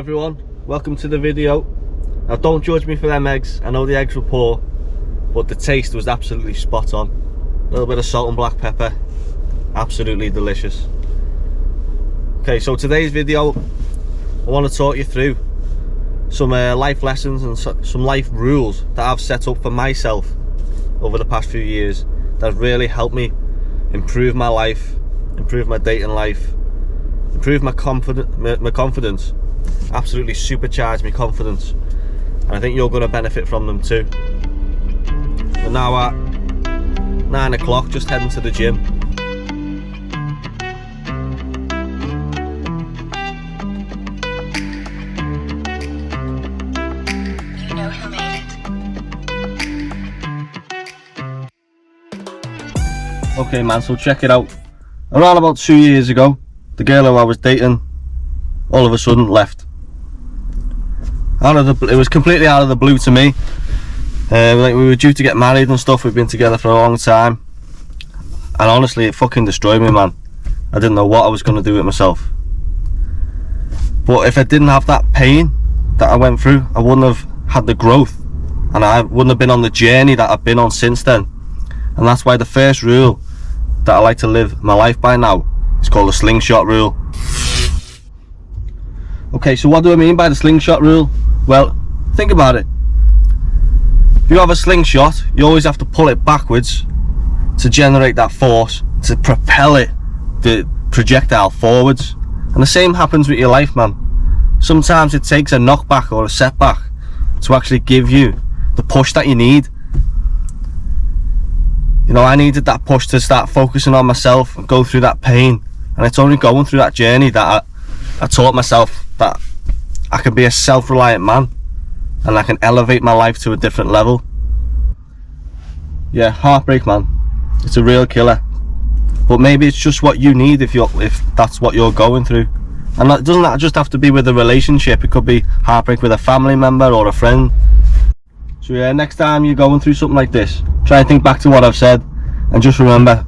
everyone, welcome to the video. Now don't judge me for them eggs, I know the eggs were poor, but the taste was absolutely spot on. A little bit of salt and black pepper, absolutely delicious. Okay, so today's video, I want to talk you through some life lessons and some life rules that I've set up for myself over the past few years that have really helped me improve my life, improve my dating life, improve my confidence, absolutely supercharge my confidence, and I think you're going to benefit from them too. We're now at 9 o'clock, just heading to the gym. You know who made it. Okay man, so check it out. Around about 2 years ago, the girl who I was dating all of a sudden left. It was completely out of the blue to me. Like, we were due to get married and stuff, we've been together for a long time, and honestly it fucking destroyed me, man. I didn't know what I was going to do with myself. But if I didn't have that pain that I went through, I wouldn't have had the growth, and I wouldn't have been on the journey that I've been on since then. And that's why the first rule that I like to live my life by now is called the slingshot rule. Okay, so what do I mean by the slingshot rule? Well, think about it. If you have a slingshot, you always have to pull it backwards to generate that force, to propel it, the projectile forwards. And the same happens with your life, man. Sometimes it takes a knockback or a setback to actually give you the push that you need. You know, I needed that push to start focusing on myself and go through that pain. And it's only going through that journey that I taught myself that I can be a self-reliant man and I can elevate my life to a different level. Yeah, heartbreak, man, it's a real killer. But maybe it's just what you need if that's what you're going through. And that doesn't just have to be with a relationship, it could be heartbreak with a family member or a friend. So yeah, next time you're going through something like this, try and think back to what I've said, and just remember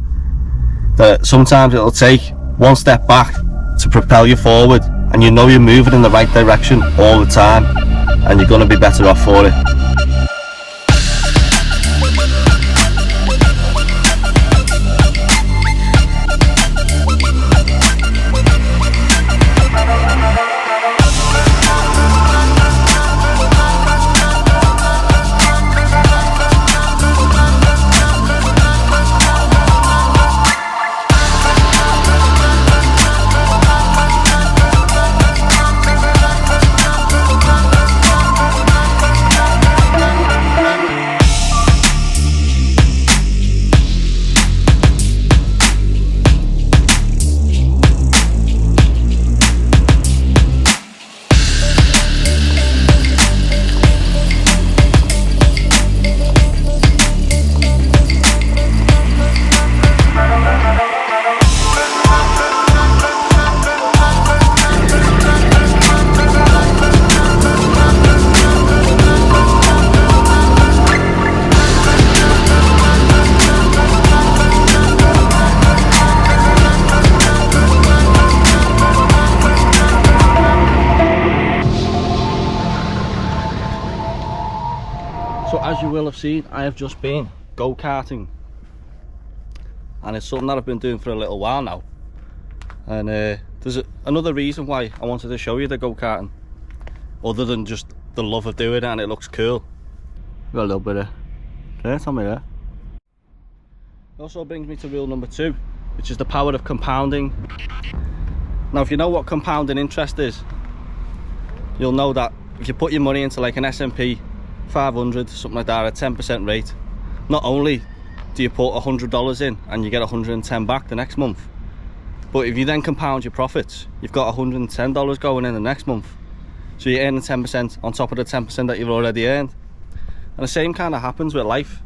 that sometimes it'll take one step back to propel you forward, and you know you're moving in the right direction all the time, and you're going to be better off for it. So as you will have seen, I have just been go-karting, and it's something that I've been doing for a little while now. And there's another reason why I wanted to show you the go-karting, other than just the love of doing it and it looks cool. Got a little bit of dirt on me there. It also brings me to rule number 2, which is the power of compounding. Now if you know what compounding interest is, you'll know that if you put your money into like an S&P 500, something like that, at 10% rate, not only do you put $100 in and you get 110 back the next month, but if you then compound your profits, you've got $110 going in the next month. So you're earning 10% on top of the 10% that you've already earned. And the same kind of happens with life.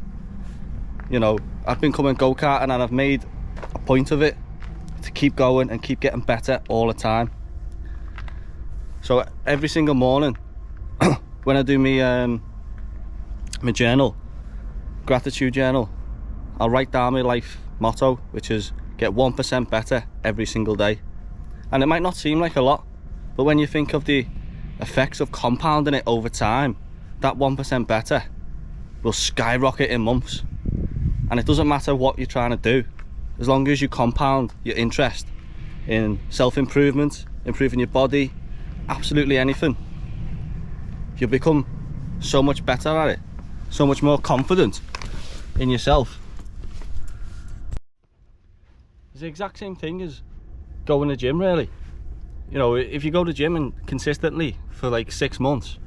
You know, I've been coming go-karting and I've made a point of it to keep going and keep getting better all the time. So every single morning when I do my journal, gratitude journal, I'll write down my life motto, which is get 1% better every single day. And it might not seem like a lot, but when you think of the effects of compounding it over time, that 1% better will skyrocket in months. And it doesn't matter what you're trying to do, as long as you compound your interest in self-improvement, improving your body, absolutely anything, you'll become so much better at it, so much more confident in yourself. It's the exact same thing as going to the gym, really. You know, if you go to the gym and consistently for like 6 months,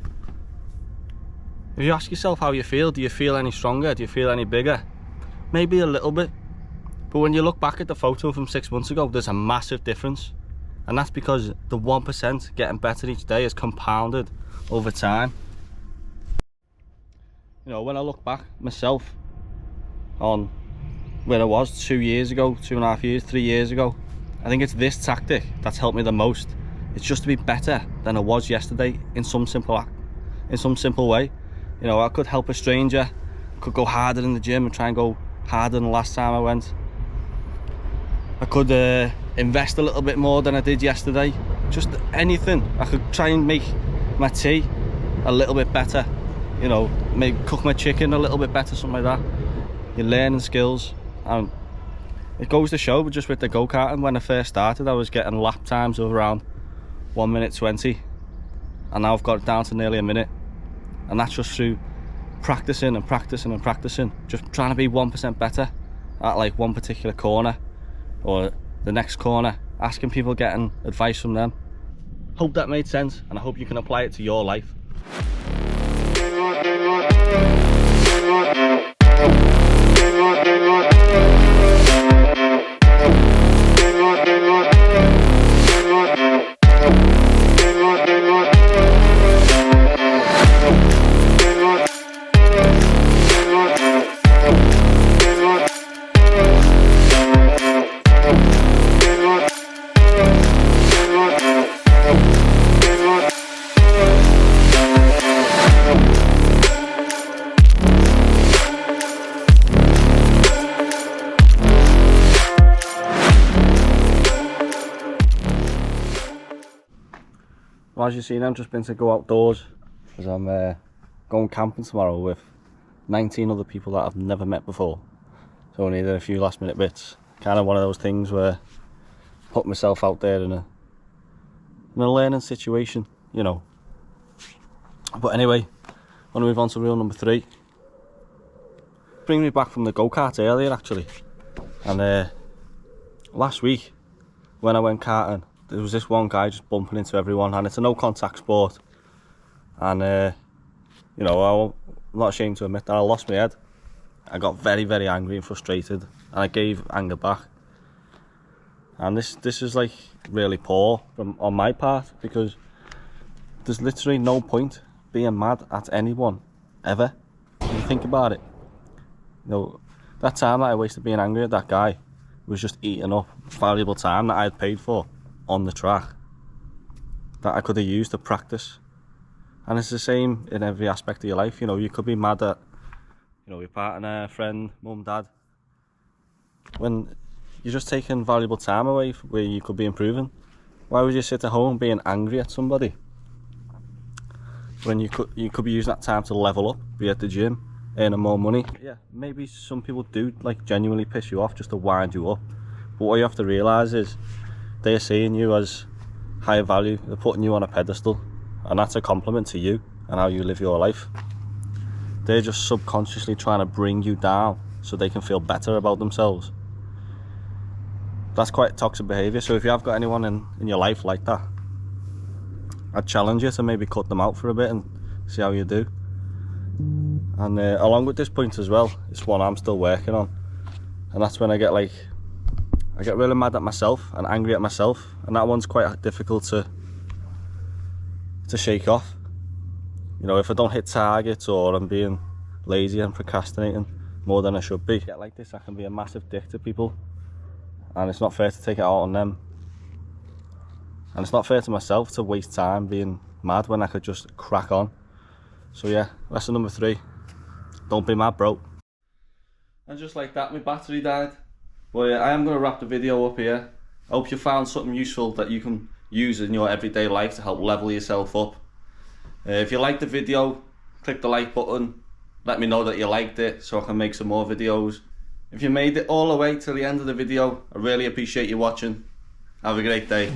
if you ask yourself how you feel, do you feel any stronger, do you feel any bigger? Maybe a little bit, but when you look back at the photo from 6 months ago, there's a massive difference. And that's because the 1% getting better each day is compounded over time. You know, when I look back myself on where I was 2 years ago, 2.5 years, 3 years ago, I think it's this tactic that's helped me the most. It's just to be better than I was yesterday in some simple way. You know, I could help a stranger, could go harder in the gym and try and go harder than the last time I went. I could invest a little bit more than I did yesterday. Just anything. I could try and make my tea a little bit better. You know, maybe cook my chicken a little bit better, something like that. You're learning skills, and it goes to show, but just with the go-karting, when I first started, I was getting lap times of around 1 minute 20, and now I've got it down to nearly a minute. And that's just through practicing and practicing and practicing, just trying to be 1% better at like one particular corner or the next corner, asking people, getting advice from them. Hope that made sense, and I hope you can apply it to your life. Well, as you've seen, I've just been to go outdoors because I'm going camping tomorrow with 19 other people that I've never met before. So I needed a few last minute bits. Kind of one of those things where I put myself out there in a learning situation, you know. But anyway, I want to move on to rule number 3. Bring me back from the go-kart earlier, actually. And last week when I went karting, there was this one guy just bumping into everyone, and it's a no contact sport. And you know, I'm not ashamed to admit that I lost my head. I got very, very angry and frustrated, and I gave anger back. And this is like really poor on my part, because there's literally no point being mad at anyone ever. When you think about it, you know, that time that I wasted being angry at that guy was just eating up valuable time that I had paid for on the track that I could have used to practice. And it's the same in every aspect of your life. You know, you could be mad at, you know, your partner, friend, mum, dad, when you're just taking valuable time away where you could be improving. Why would you sit at home being angry at somebody when you could be using that time to level up, be at the gym, earning more money? Yeah, maybe some people do like genuinely piss you off just to wind you up, but what you have to realise is they're seeing you as higher value. They're putting you on a pedestal, and that's a compliment to you and how you live your life. They're just subconsciously trying to bring you down so they can feel better about themselves. That's quite toxic behaviour. So if you have got anyone in your life like that, I'd challenge you to maybe cut them out for a bit and see how you do. And along with this point as well, it's one I'm still working on, and that's when I get really mad at myself and angry at myself, and that one's quite difficult to shake off. You know, if I don't hit targets, or I'm being lazy and procrastinating more than I should be, get like this, I can be a massive dick to people, and it's not fair to take it out on them. And it's not fair to myself to waste time being mad when I could just crack on. So yeah, lesson number 3, don't be mad, bro. And just like that, my battery died. Well, yeah, I am going to wrap the video up here. I hope you found something useful that you can use in your everyday life to help level yourself up If you liked the video, click the like button. Let me know that you liked it so I can make some more videos. If you made it all the way to the end of the video, I really appreciate you watching. Have a great day.